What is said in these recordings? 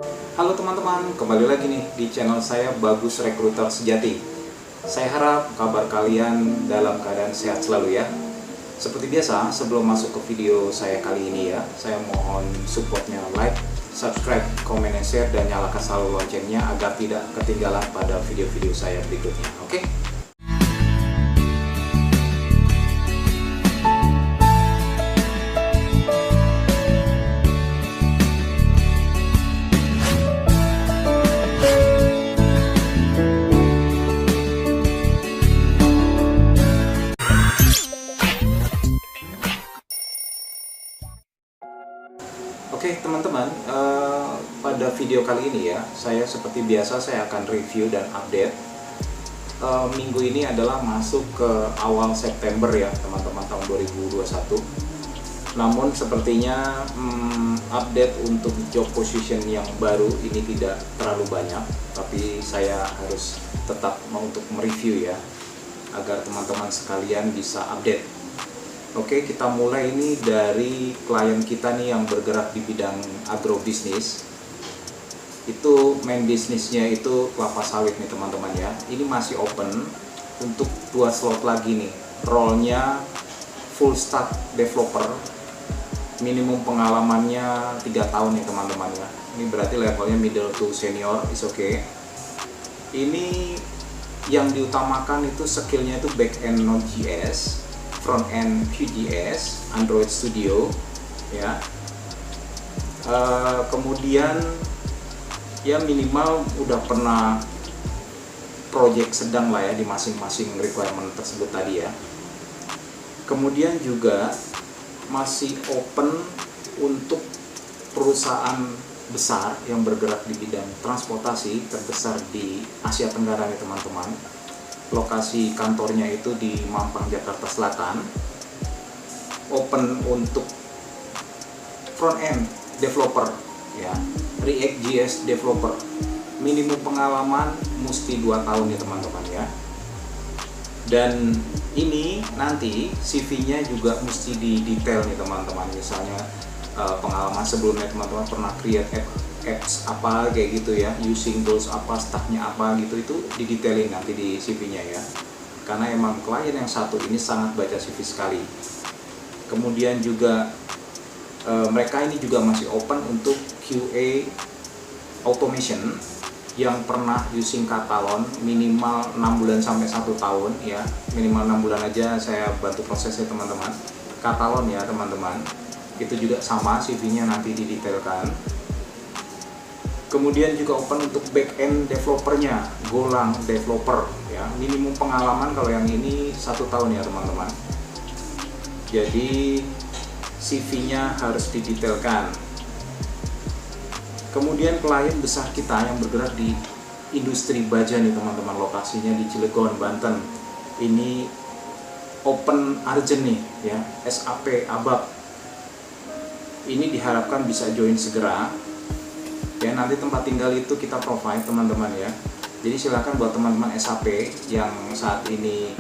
Halo teman-teman, kembali lagi nih di channel saya Bagus Rekruter Sejati. Saya harap kabar kalian dalam keadaan sehat selalu ya. Seperti biasa, sebelum masuk ke video saya kali ini ya, saya mohon supportnya like, subscribe, comment, and share, dan nyalakan selalu loncengnya agar tidak ketinggalan pada video-video saya berikutnya. Oke? Oke teman-teman, pada video kali ini ya, saya seperti biasa saya akan review dan update. Minggu ini adalah masuk ke awal September ya teman-teman, tahun 2021. Namun sepertinya update untuk job position yang baru ini tidak terlalu banyak, tapi saya harus tetap mau untuk mereview ya, agar teman-teman sekalian bisa update. Oke, kita mulai ini dari klien kita nih yang bergerak di bidang agrobisnis. Itu main bisnisnya itu kelapa sawit nih teman-teman ya. Ini masih open untuk 2 slot lagi nih. Role-nya full stack developer. Minimum pengalamannya 3 tahun nih teman-teman ya. Ini berarti levelnya middle to senior, is okay. Ini yang diutamakan itu skillnya itu back end Node.js, front end Vue.js, Android Studio ya. Kemudian ya minimal udah pernah project sedang lah ya di masing-masing requirement tersebut tadi ya. Kemudian juga masih open untuk perusahaan besar yang bergerak di bidang transportasi terbesar di Asia Tenggara nih teman-teman. Lokasi kantornya itu di Mampang, Jakarta Selatan. Open untuk front end developer ya, React.js developer. Minimum pengalaman mesti 2 tahun ya teman-teman ya. Dan ini nanti CV-nya juga mesti didetail nih teman-teman. Misalnya pengalaman sebelumnya teman-teman pernah create apps apa kayak gitu ya, using tools apa, stacknya apa gitu, itu didetailin nanti di CV-nya ya, karena emang klien yang satu ini sangat baca CV sekali. Kemudian juga mereka ini juga masih open untuk QA automation yang pernah using Katalon minimal 6 bulan sampai 1 tahun ya, minimal 6 bulan aja saya bantu prosesnya teman-teman. Katalon ya teman-teman, itu juga sama, CV-nya nanti didetailkan. Kemudian juga open untuk back-end developernya, Golang developer ya. Minimum pengalaman kalau yang ini 1 tahun ya teman-teman. Jadi CV-nya harus didetailkan. Kemudian klien besar kita yang bergerak di industri baja nih teman-teman, lokasinya di Cilegon, Banten. Ini open urgent nih ya, SAP ABAP. Ini diharapkan bisa join segera. Ya, nanti tempat tinggal itu kita provide teman-teman ya. Jadi silakan buat teman-teman SAP yang saat ini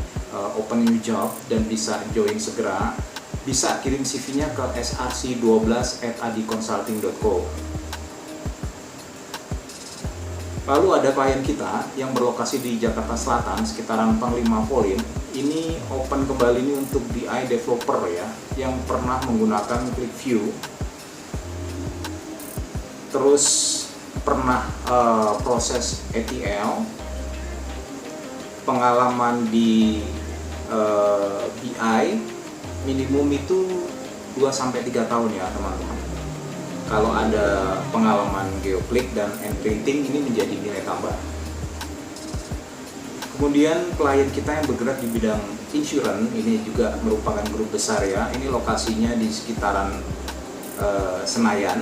open new job dan bisa join segera, bisa kirim CV-nya ke src12@adiconsulting.co. Lalu ada klien kita yang berlokasi di Jakarta Selatan sekitaran Panglima Polim. Ini open kembali nih untuk BI developer ya, yang pernah menggunakan ClickView, terus pernah proses ETL, pengalaman di BI minimum itu 2-3 tahun ya teman-teman. Kalau ada pengalaman geoklik dan printing ini menjadi nilai tambah. Kemudian klien kita yang bergerak di bidang insurance, ini juga merupakan grup besar ya. Ini lokasinya di sekitaran Senayan.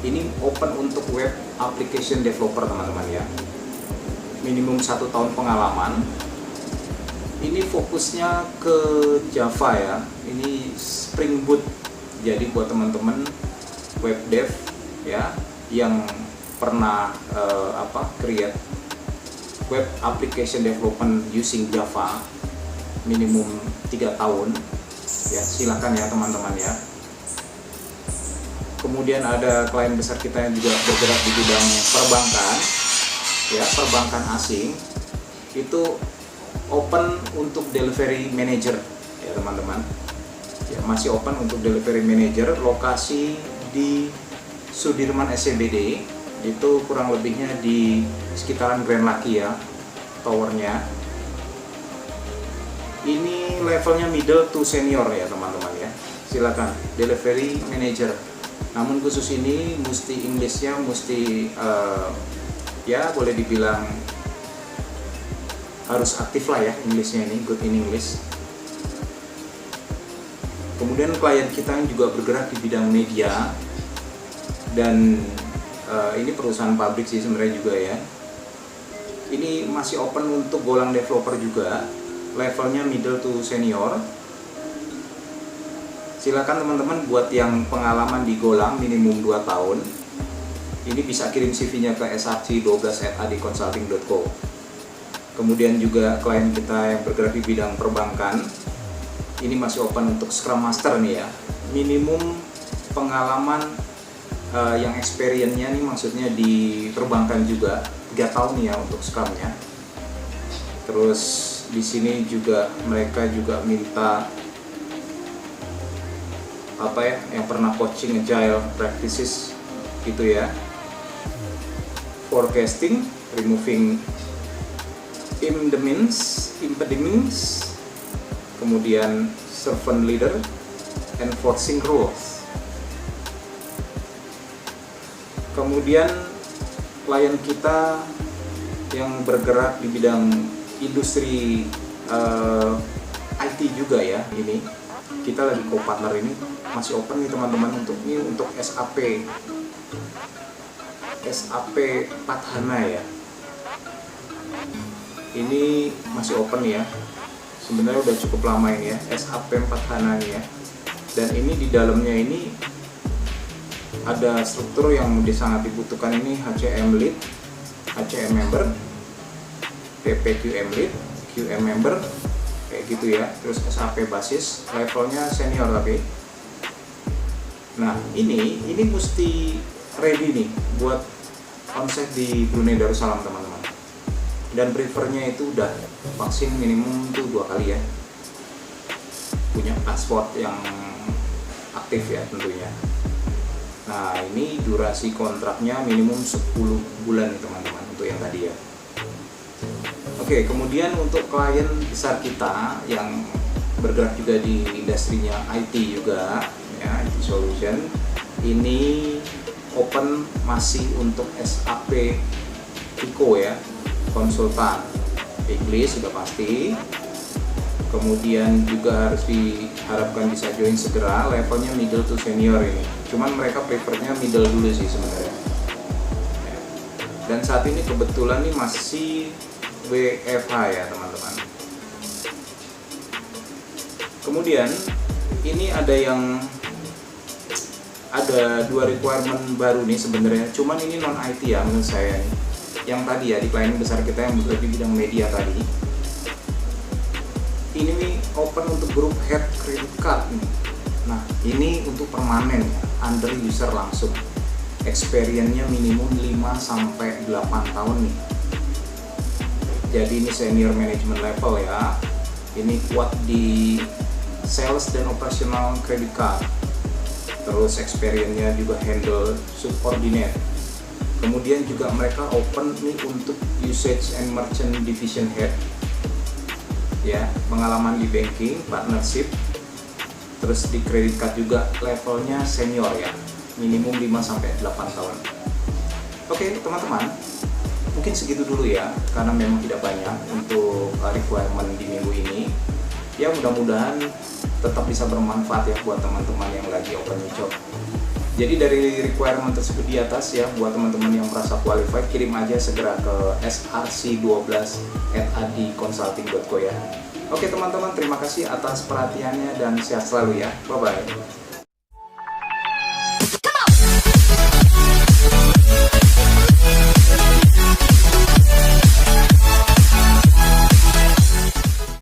Ini open untuk web application developer teman-teman ya. Minimum 1 tahun pengalaman. Ini fokusnya ke Java ya. Ini Spring Boot. Jadi buat teman-teman web dev ya yang pernah create web application development using Java, minimum 3 tahun ya, silakan ya teman-teman ya. Kemudian ada klien besar kita yang juga bergerak di bidang perbankan, ya, perbankan asing. Itu open untuk delivery manager, ya teman-teman. Ya, masih open untuk delivery manager, lokasi di Sudirman SCBD, itu kurang lebihnya di sekitaran Grand Lucky ya, towernya. Ini levelnya middle to senior ya teman-teman ya. Silakan delivery manager. Namun khusus ini mesti Englishnya mesti ya boleh dibilang harus aktif lah ya Englishnya ini, good in English. Kemudian klien kita yang juga bergerak di bidang media, dan ini perusahaan pabrik sih sebenarnya juga ya. Ini masih open untuk Golang developer juga, levelnya middle to senior. Silakan teman-teman buat yang pengalaman di Golang minimum 2 tahun, ini bisa kirim CV-nya ke src12@adiconsulting.co. Kemudian juga klien kita yang bergerak di bidang perbankan, ini masih open untuk Scrum Master nih ya. Minimum pengalaman yang experience-nya nih maksudnya di perbankan juga 3 tahun nih ya untuk Scrum-nya. Terus di sini juga mereka juga minta apa ya, yang pernah coaching agile practices gitu ya. Forecasting, removing impediments, kemudian servant leader, enforcing rules. Kemudian klien kita yang bergerak di bidang industri IT juga ya, ini kita lagi co-partner, ini masih open nih teman-teman untuk SAP Pathana ya. Ini masih open ya. Sebenarnya udah cukup lama ini ya, SAP Pathana nih ya. Dan ini di dalamnya ini ada struktur yang sangat dibutuhkan, ini HCM lead, HCM member, PPQM lead, QM member, kayak gitu ya. Terus SAP basis, levelnya senior tapi. Nah ini mesti ready nih buat onsite di Brunei Darussalam teman-teman. Dan prefernya itu udah vaksin minimum tuh 2 kali ya, punya paspor yang aktif ya tentunya. Nah ini durasi kontraknya minimum 10 bulan nih teman-teman untuk yang tadi ya. Oke, kemudian untuk klien besar kita yang bergerak juga di industrinya IT juga ya, IT solution, ini open masih untuk SAP FICO ya, konsultan English sudah pasti. Kemudian juga harus diharapkan bisa join segera, levelnya middle to senior ini. Cuman mereka prefernya middle dulu sih sebenarnya. Dan saat ini kebetulan nih masih WFH ya teman-teman. Kemudian ini ada 2 requirement baru nih sebenarnya. Cuman ini non IT ya menurut saya nih. Yang tadi ya di klien besar kita yang bergerak di bidang media tadi, ini nih open untuk grup head credit card nih. Nah ini untuk permanen ya, under user langsung, experience-nya minimum 5-8 tahun nih. Jadi ini senior management level ya. Ini kuat di sales dan operational credit card. Terus experience-nya juga handle subordinate. Kemudian juga mereka open nih untuk usage and merchant division head ya, pengalaman di banking, partnership. Terus di credit card juga levelnya senior ya, minimum 5-8 tahun. Oke teman-teman, mungkin segitu dulu ya, karena memang tidak banyak untuk requirement di minggu ini. Ya mudah-mudahan tetap bisa bermanfaat ya buat teman-teman yang lagi open job. Jadi dari requirement tersebut di atas ya, buat teman-teman yang merasa qualified, kirim aja segera ke src12@adiconsulting.co ya. Oke teman-teman, terima kasih atas perhatiannya dan sehat selalu ya. Bye-bye.